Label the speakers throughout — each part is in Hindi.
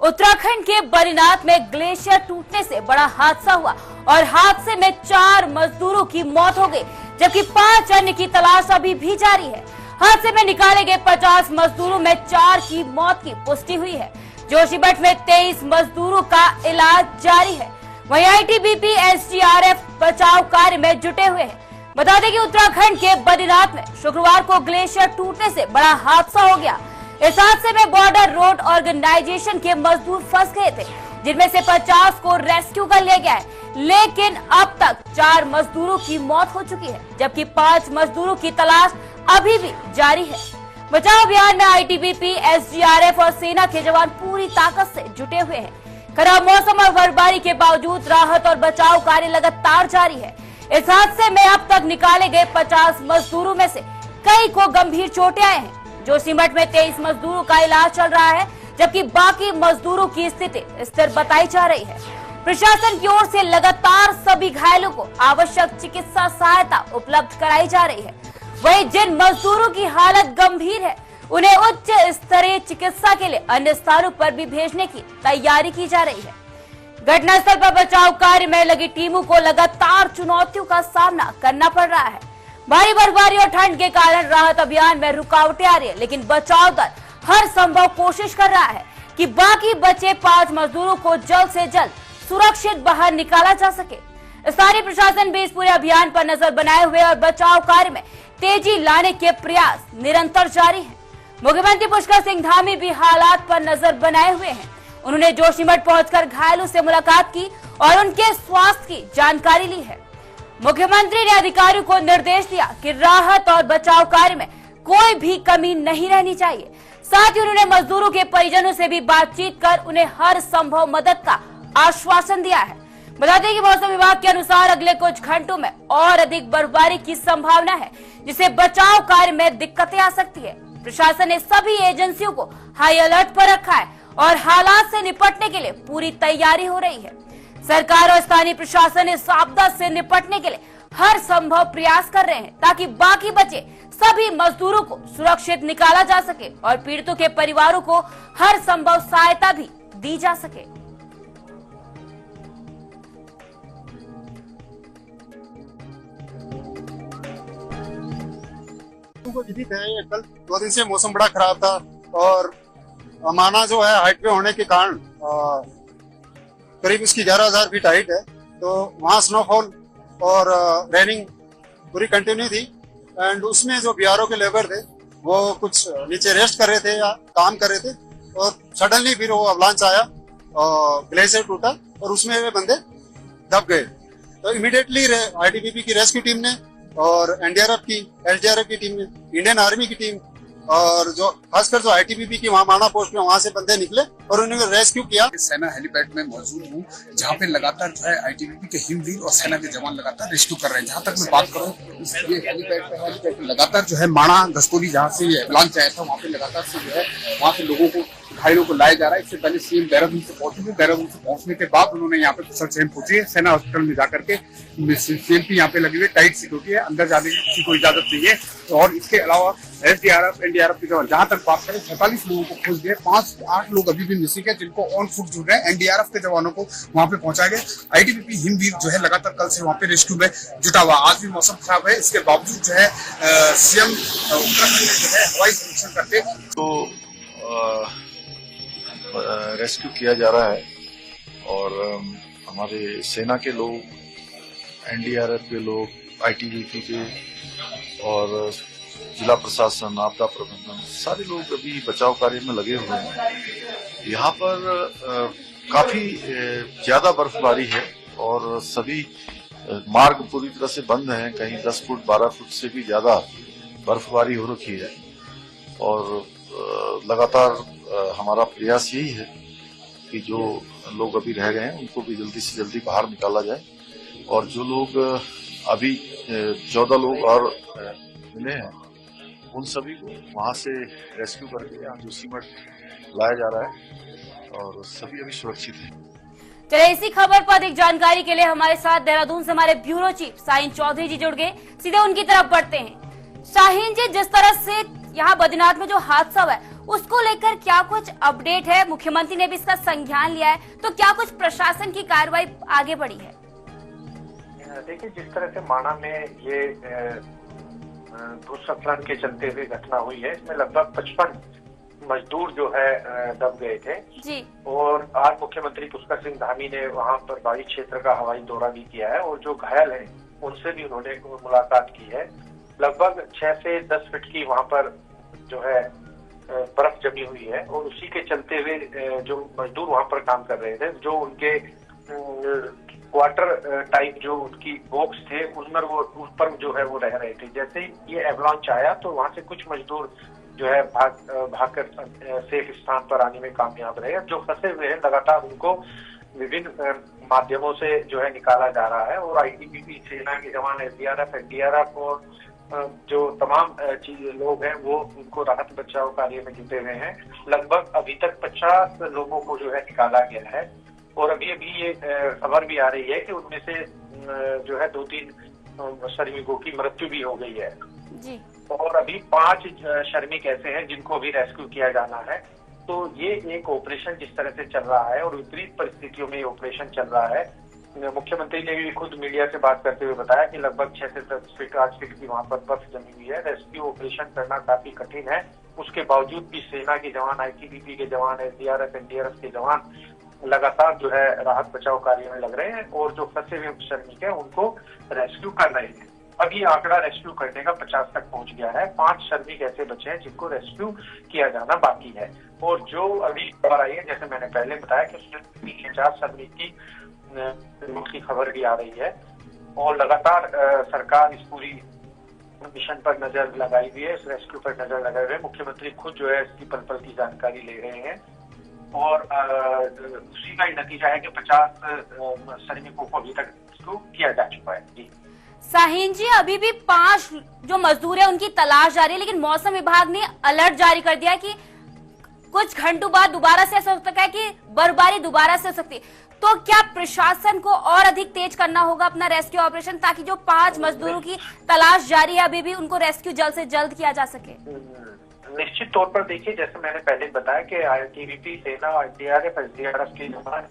Speaker 1: उत्तराखंड के बद्रीनाथ में ग्लेशियर टूटने से बड़ा हादसा हुआ और हादसे में 4 मजदूरों की मौत हो गई, जबकि 5 अन्य की तलाश अभी भी जारी है। हादसे में निकाले गए 50 मजदूरों में 4 की मौत की पुष्टि हुई है। जोशीमठ में 23 मजदूरों का इलाज जारी है। वहीं आईटीबीपी एसडीआरएफ बचाव कार्य में जुटे हुए हैं। बता दें कि उत्तराखंड के बद्रीनाथ में शुक्रवार को ग्लेशियर टूटने से बड़ा हादसा हो गया। इस हादसे में बॉर्डर रोड ऑर्गेनाइजेशन के मजदूर फंस गए थे, जिनमें से 50 को रेस्क्यू कर लिया गया है, लेकिन अब तक 4 मजदूरों की मौत हो चुकी है, जबकि 5 मजदूरों की तलाश अभी भी जारी है। बचाव अभियान में आईटीबीपी, एसडीआरएफ और सेना के जवान पूरी ताकत से जुटे हुए हैं। खराब मौसम और बर्फबारी के बावजूद राहत और बचाव कार्य लगातार जारी है। इस हादसे में अब तक निकाले गए 50 मजदूरों में से कई को गंभीर चोटें आए हैं। जोशीमठ में 23 मजदूरों का इलाज चल रहा है, जबकि बाकी मजदूरों की स्थिति स्थिर बताई जा रही है। प्रशासन की ओर से लगातार सभी घायलों को आवश्यक चिकित्सा सहायता उपलब्ध कराई जा रही है। वहीं जिन मजदूरों की हालत गंभीर है, उन्हें उच्च स्तरीय चिकित्सा के लिए अन्य स्थानों पर भी भेजने की तैयारी की जा रही है। घटनास्थल पर बचाव कार्य में लगी टीमों को लगातार चुनौतियों का सामना करना पड़ रहा है। भारी बर्फबारी और ठंड के कारण राहत अभियान में रुकावटें आ रही है, लेकिन बचाव दल हर संभव कोशिश कर रहा है कि बाकी बचे 5 मजदूरों को जल्द से जल्द सुरक्षित बाहर निकाला जा सके। स्थानीय प्रशासन भी इस पूरे अभियान पर नजर बनाए हुए और बचाव कार्य में तेजी लाने के प्रयास निरंतर जारी है। मुख्यमंत्री पुष्कर सिंह धामी भी हालात पर नजर बनाए हुए हैं। उन्होंने जोशीमठ पहुंचकर घायलों से मुलाकात की और उनके स्वास्थ्य की जानकारी ली है। मुख्यमंत्री ने अधिकारियों को निर्देश दिया कि राहत और बचाव कार्य में कोई भी कमी नहीं रहनी चाहिए। साथ ही उन्होंने मजदूरों के परिजनों से भी बातचीत कर उन्हें हर संभव मदद का आश्वासन दिया है। बता दें कि मौसम विभाग के अनुसार अगले कुछ घंटों में और अधिक बर्फबारी की संभावना है, जिससे बचाव कार्य में दिक्कतें आ सकती है। प्रशासन ने सभी एजेंसियों को हाई अलर्ट पर रखा है और हालात से निपटने के लिए पूरी तैयारी हो रही है। सरकार और स्थानीय प्रशासन इस आपदा से निपटने के लिए हर संभव प्रयास कर रहे हैं, ताकि बाकी बचे सभी मजदूरों को सुरक्षित निकाला जा सके और पीड़ितों के परिवारों को हर संभव सहायता भी दी जा सके।
Speaker 2: कल 2 दिन से मौसम बड़ा खराब था और माना जो है हाइट पे होने के कारण करीब इसकी 11,000 फीट हाइट है, तो वहाँ स्नोफॉल और रेनिंग पूरी कंटिन्यू थी। एंड उसमें जो बिहारों के लेबर थे वो कुछ नीचे रेस्ट कर रहे थे या काम कर रहे थे और सडनली फिर वो अवलांच आया और ग्लेशियर टूटा और उसमें वे बंदे दब गए। तो इमीडिएटली आईटीबीपी की रेस्क्यू टीम ने और एनडीआरएफ की, एसडीआरएफ की टीम ने, इंडियन आर्मी की टीम और जो खासकर जो आईटीबीपी की वहाँ माना पोस्ट में वहाँ से बंदे निकले और उन्होंने रेस्क्यू किया।
Speaker 3: सेना हेलीपैड में मौजूद हूँ, जहाँ पे लगातार जो है आईटीबीपी के हिमवीर और सेना के जवान लगातार रेस्क्यू कर रहे हैं। जहाँ तक मैं बात करूँ, ये हेलीपैड पे लगातार जो है माना घसकोली जहाँ से ये लॉन्च आया था, वहाँ पे लगातार से जो है वहाँ के लोगों को, घायलों को लाया जा रहा है। इससे पहले सीएम देहरादून से पहुंचे थे। देहरादून से पहुंचने के बाद उन्होंने यहाँ पे कुशल क्षेम पहुंची है। सेना हॉस्पिटल में जाकर के सीएम की यहाँ पे लगी हुई टाइट सिक्योरिटी है, अंदर जाने की कोई इजाजत नहीं है। और इसके अलावा एसडीआरएफ, एनडीआरएफ के जवान, जहाँ तक बात करें 47 लोगों को खोज गए, 5-8 लोग अभी भी मिसिंग है, जिनको ऑन फुट जुड़ रहे हैं। एनडीआरएफ के जवानों को वहाँ पे पहुंचा गया। आईटीबीपी हिमवीर जो है लगातार कल से वहाँ पे रेस्क्यू में जुटा हुआ। आज भी मौसम खराब है, इसके बावजूद जो है सीएम उत्तराखंड में जो है हवाई सर्वेक्षण करते
Speaker 4: तो रेस्क्यू किया जा रहा है और हमारे सेना के लोग, एनडीआरएफ के लोग, आईटीबीपी के और जिला प्रशासन, आपदा प्रबंधन, सारे लोग अभी बचाव कार्य में लगे हुए हैं। यहाँ पर काफी ज्यादा बर्फबारी है और सभी मार्ग पूरी तरह से बंद हैं। कहीं 10 फुट 12 फुट से भी ज्यादा बर्फबारी हो रखी है और लगातार हमारा प्रयास यही है कि जो लोग अभी रह गए हैं उनको भी जल्दी से जल्दी बाहर निकाला जाए और जो लोग अभी 14 लोग और मिले हैं उन सभी को वहां से रेस्क्यू करके यहाँ जोशीमठ लाया जा रहा है और सभी अभी सुरक्षित हैं।
Speaker 1: चलिए, इसी खबर पर अधिक जानकारी के लिए हमारे साथ देहरादून से हमारे ब्यूरो चीफ शाहीन चौधरी जी जुड़ गए। सीधे उनकी तरफ बढ़ते हैं। शाहीन जी, जिस तरह से यहाँ बद्रीनाथ में जो हादसा हुआ है उसको लेकर क्या कुछ अपडेट है? मुख्यमंत्री ने भी इसका संज्ञान लिया है, तो क्या कुछ प्रशासन की कार्रवाई आगे बढ़ी है?
Speaker 5: देखिए, जिस तरह से माणा में ये भूस्खलन के चलते हुए घटना हुई है, इसमें लगभग 55 मजदूर जो है दब गए थे
Speaker 1: जी।
Speaker 5: और आज मुख्यमंत्री पुष्कर सिंह धामी ने वहां पर बाढ़ी क्षेत्र का हवाई दौरा भी किया है और जो घायल हैं उनसे भी उन्होंने मुलाकात की है। लगभग 6 से 10 फीट की वहां पर जो है बर्फ जमी हुई है और उसी के चलते हुए जो मजदूर वहां पर काम कर रहे थे, जो उनके क्वार्टर टाइप जो उनकी बॉक्स थे उनमें वो उस पर जो है वो रह रहे थे। जैसे ही ये एवलांच आया तो वहां से कुछ मजदूर जो है भागकर सेफ स्थान पर आने में कामयाब रहे। जो फंसे हुए हैं लगातार उनको विभिन्न माध्यमों से जो है निकाला जा रहा है और आईटीबीपी, सेना के जवान, एसडीआरएफ, एनडीआरएफ और जो तमाम लोग हैं वो उनको राहत बचाव कार्य में जुटे हुए हैं। लगभग अभी तक 50 लोगों को जो है निकाला गया है और अभी ये खबर भी आ रही है कि उनमें से जो है 2-3 श्रमिकों की मृत्यु भी हो गई है
Speaker 1: जी। और
Speaker 5: अभी 5 श्रमिक ऐसे हैं जिनको अभी रेस्क्यू किया जाना है। तो ये एक ऑपरेशन जिस तरह से चल रहा है और विपरीत परिस्थितियों में ये ऑपरेशन चल रहा है, मुख्यमंत्री ने भी खुद मीडिया से बात करते हुए बताया कि लगभग 6 से 10 फीट 8 फीट की वहां पर बर्फ जमी हुई है। रेस्क्यू ऑपरेशन करना काफी कठिन है, उसके बावजूद भी सेना के जवान, आईटीबीपी के जवान, एसडीआरएफ, एनडीआरएफ के जवान लगातार जो है राहत बचाव कार्य में लग रहे हैं और जो फंसे हुए श्रमिक हैं उनको रेस्क्यू कर रहे हैं। अभी आंकड़ा रेस्क्यू करने का 50 तक पहुंच गया है। 5 श्रमिक ऐसे बचे हैं जिनको रेस्क्यू किया जाना बाकी है और जो अभी खबर आई है, जैसे मैंने पहले बताया कि उसमें 4 श्रमिक की खबर भी आ रही है और लगातार सरकार इस पूरी मिशन पर नजर लगाई हुई है, इस रेस्क्यू पर नजर लगाए हुए। मुख्यमंत्री खुद जो है इसकी पल पल की जानकारी ले रहे हैं और उसी का ही नतीजा है कि 50 श्रमिकों को अभी तक रेस्क्यू किया जा चुका है। जी
Speaker 1: साहिन जी, अभी भी 5 जो मजदूर है उनकी तलाश जारी है, लेकिन मौसम विभाग ने अलर्ट जारी कर दिया कि कुछ घंटों बाद दोबारा से ऐसा हो सकता है कि बर्फबारी दोबारा से हो सकती है। तो क्या प्रशासन को और अधिक तेज करना होगा अपना रेस्क्यू ऑपरेशन, ताकि जो 5 मजदूरों की तलाश जारी है अभी भी उनको रेस्क्यू जल्द से जल्द किया जा सके?
Speaker 5: निश्चित तौर पर देखिए, जैसे मैंने पहले बताया कि आईटीबीपी, सेना, एनडीआरएफ, एसडीआरएफ के जवान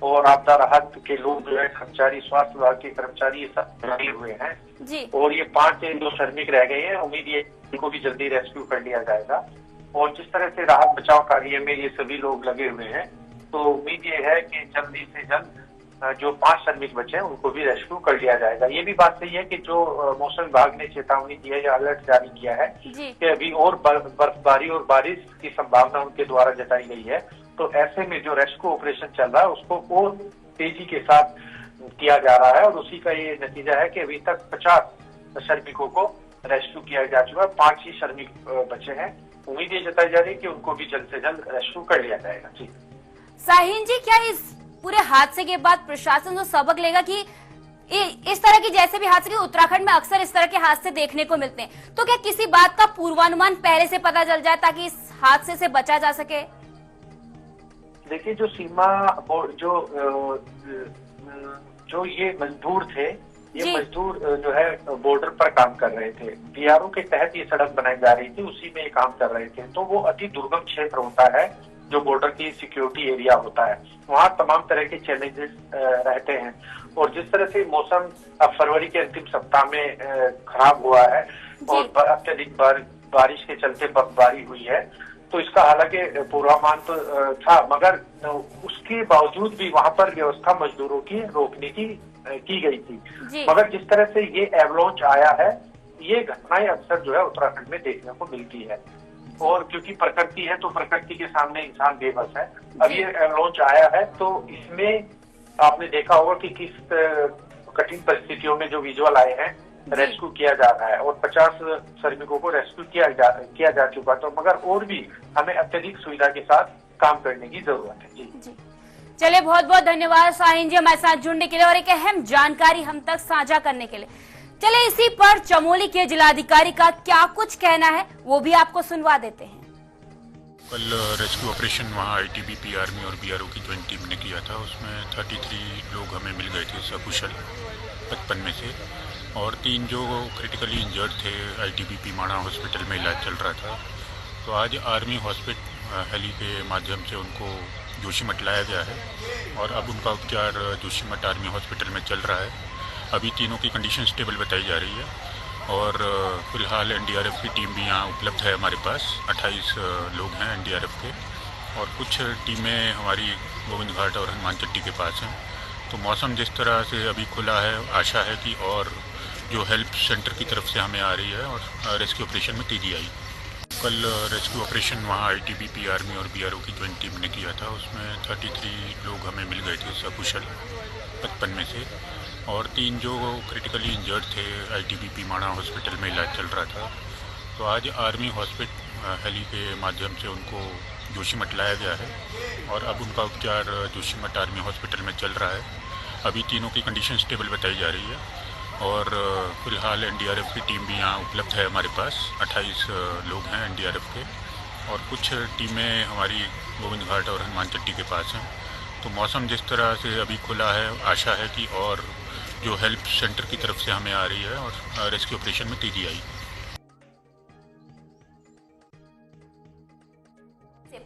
Speaker 5: और आपदा राहत के लोग जो है कर्मचारी, स्वास्थ्य विभाग के कर्मचारी, ये सब लगे हुए हैं
Speaker 1: जी। और
Speaker 5: ये 5 जो श्रमिक रह गए हैं, उम्मीद ये इनको भी जल्दी रेस्क्यू कर लिया जाएगा। और जिस तरह से राहत बचाव कार्य में ये सभी लोग लगे हुए हैं, तो उम्मीद ये है कि जल्दी से जल्द जो 5 श्रमिक बचे हैं उनको भी रेस्क्यू कर लिया जाएगा। ये भी बात सही है कि जो मौसम विभाग ने चेतावनी दी है या अलर्ट जारी किया है कि अभी और बर्फबारी और बारिश की संभावना उनके द्वारा जताई गई है, तो ऐसे में जो रेस्क्यू ऑपरेशन चल रहा है उसको और तेजी के साथ किया जा रहा है और उसी का ये नतीजा है कि अभी तक 50 श्रमिकों को रेस्क्यू किया जा चुका है। 5 ही श्रमिक बचे हैं। उम्मीद ये जताई जा रही है कि उनको भी जल्द से जल्द रेस्क्यू कर लिया जाएगा। जी
Speaker 1: साहिन जी, क्या इस पूरे हादसे के बाद प्रशासन जो सबक लेगा कि इस तरह की, जैसे भी हादसे, उत्तराखंड में अक्सर इस तरह के हादसे देखने को मिलते हैं, तो क्या किसी बात का पूर्वानुमान पहले से पता चल जाए ताकि इस हादसे से बचा जा सके?
Speaker 5: देखिए, जो सीमा जो ये मजदूर थे, ये मजदूर जो है बॉर्डर पर काम कर रहे थे। बीआरओ के तहत ये सड़क बनाई जा रही थी, उसी में ये काम कर रहे थे। तो वो अति दुर्गम क्षेत्र होता है जो बॉर्डर की सिक्योरिटी एरिया होता है, वहाँ तमाम तरह के चैलेंजेस रहते हैं। और जिस तरह से मौसम अब फरवरी के अंतिम सप्ताह में खराब हुआ है और अत्यधिक बारिश के चलते बर्फबारी हुई है, तो इसका हालांकि पूर्वानुमान तो था, मगर उसके बावजूद भी वहां पर व्यवस्था मजदूरों की रोकने की गई थी। मगर जिस तरह से ये एवलांच आया है, ये घटनाएं अक्सर जो है उत्तराखंड में देखने को मिलती है और क्योंकि प्रकृति है तो प्रकृति के सामने इंसान बेबस है। अब ये एवलांच आया है तो इसमें आपने देखा होगा कि किस कठिन परिस्थितियों में जो विजुअल आए हैं, रेस्क्यू किया जा रहा है और 50 श्रमिकों को रेस्क्यू किया जा चुका। तो मगर और भी हमें अत्यधिक सुविधा के साथ काम करने की जरूरत है। जी
Speaker 1: चलिए, बहुत बहुत धन्यवाद साहिन जी हमारे साथ जुड़ने के लिए और एक अहम जानकारी हम तक साझा करने के लिए। चलिए, इसी पर चमोली के जिलाधिकारी का क्या कुछ कहना है वो भी आपको सुनवा देते हैं।
Speaker 6: कल रेस्क्यू ऑपरेशन वहाँ आईटीबीपी, आर्मी और बीआरओ की ज्वाइंट टीम ने किया था। उसमें 33 लोग हमें मिल गए थे सकुशल 55 में से, और 3 जो क्रिटिकली इंजर्ड थे आईटीबीपी माणा हॉस्पिटल में इलाज चल रहा था। तो आज आर्मी हॉस्पिटल हेली के माध्यम से उनको जोशीमठ लाया गया है और अब उनका उपचार जोशीमठ आर्मी हॉस्पिटल में चल रहा है। अभी तीनों की कंडीशन स्टेबल बताई जा रही है और फिलहाल एनडीआरएफ की टीम भी यहाँ उपलब्ध है हमारे पास। 28 लोग हैं एनडीआरएफ के और कुछ टीमें हमारी गोविंद घाट और हनुमान चट्टी के पास हैं। तो मौसम जिस तरह से अभी खुला है, आशा है कि और जो हेल्प सेंटर की तरफ से हमें आ रही है और रेस्क्यू ऑपरेशन में तेज़ी आई। कल रेस्क्यू ऑपरेशन वहाँ आईटीबीपी आर्मी और बीआरओ की ज्वाइंट टीम ने किया था। उसमें 33 लोग हमें मिल गए थे सकुशल 55 में से, और 3 जो क्रिटिकली इंजर्ड थे आईटीबीपी माणा हॉस्पिटल में इलाज चल रहा था। तो आज आर्मी हॉस्पिटल हेली के माध्यम से उनको जोशीमठ लाया गया है और अब उनका उपचार जोशीमठ आर्मी हॉस्पिटल में चल रहा है। अभी तीनों की कंडीशन स्टेबल बताई जा रही है और फिलहाल एनडीआरएफ की टीम भी यहाँ उपलब्ध है हमारे पास। 28 लोग हैं एनडीआरएफ के और कुछ टीमें हमारी गोविंद घाट और हनुमान चट्टी के पास हैं। तो मौसम जिस तरह से अभी खुला है, आशा है कि और जो हेल्प सेंटर की तरफ से हमें आ रही है और रेस्क्यू ऑपरेशन में तेज़ी आई।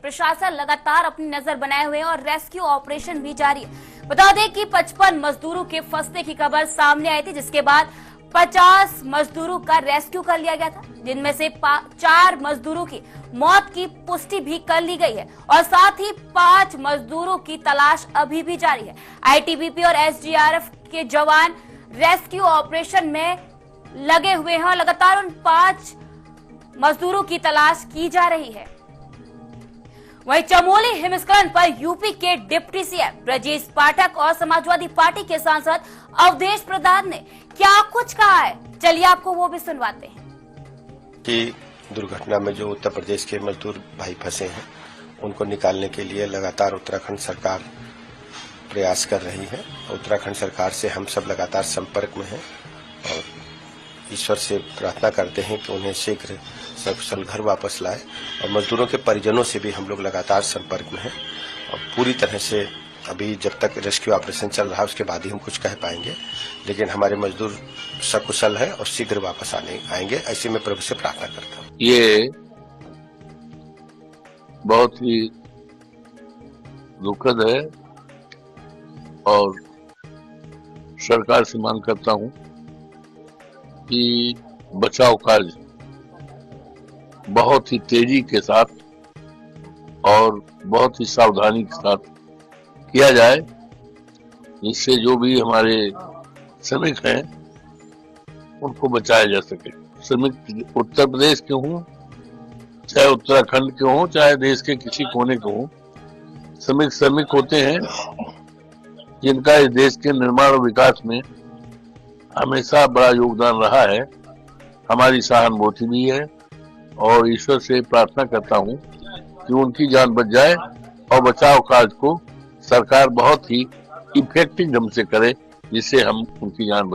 Speaker 1: प्रशासन लगातार अपनी नजर बनाए हुए और रेस्क्यू ऑपरेशन भी जारी है। बता दें कि 55 मजदूरों के फंसने की खबर सामने आई थी, जिसके बाद 50 मजदूरों का रेस्क्यू कर लिया गया था, जिनमें से 4 मजदूरों की मौत की पुष्टि भी कर ली गई है और साथ ही 5 मजदूरों की तलाश अभी भी जारी है। आईटीबीपी और एसडीआरएफ के जवान रेस्क्यू ऑपरेशन में लगे हुए हैं और लगातार उन 5 मजदूरों की तलाश की जा रही है। वहीं चमोली हिमस्खलन पर यूपी के डिप्टी सीएम ब्रजेश पाठक और समाजवादी पार्टी के सांसद अवधेश प्रधान ने क्या कुछ कहा है, चलिए आपको वो भी सुनवाते हैं।
Speaker 7: कि दुर्घटना में जो उत्तर प्रदेश के मजदूर भाई फंसे हैं, उनको निकालने के लिए लगातार उत्तराखंड सरकार प्रयास कर रही है। उत्तराखंड सरकार से हम सब लगातार संपर्क में हैं और ईश्वर से प्रार्थना करते हैं कि उन्हें शीघ्र सकुशल घर वापस लाए। और मजदूरों के परिजनों से भी हम लोग लगातार संपर्क में हैं और पूरी तरह से अभी जब तक रेस्क्यू ऑपरेशन चल रहा है उसके बाद ही हम कुछ कह पाएंगे, लेकिन हमारे मजदूर सकुशल है और शीघ्र वापस आएंगे, ऐसे मैं प्रभु से प्रार्थना करता हूँ।
Speaker 8: ये बहुत ही दुखद है और सरकार से मांग करता हूँ कि बचाव कार्य बहुत ही तेजी के साथ और बहुत ही सावधानी के साथ किया जाए, जिससे जो भी हमारे श्रमिक हैं उनको बचाया जा सके। श्रमिक उत्तर प्रदेश के हों, चाहे उत्तराखंड के हों, चाहे देश के किसी कोने के हों, श्रमिक होते हैं जिनका इस देश के निर्माण और विकास में हमेशा बड़ा योगदान रहा है। हमारी सहानुभूति भी है और ईश्वर से प्रार्थना करता हूं कि उनकी जान बच जाए और बचाव कार्य को सरकार बहुत ही इफेक्टिव ढंग से करे, जिससे हम उनकी जान बचा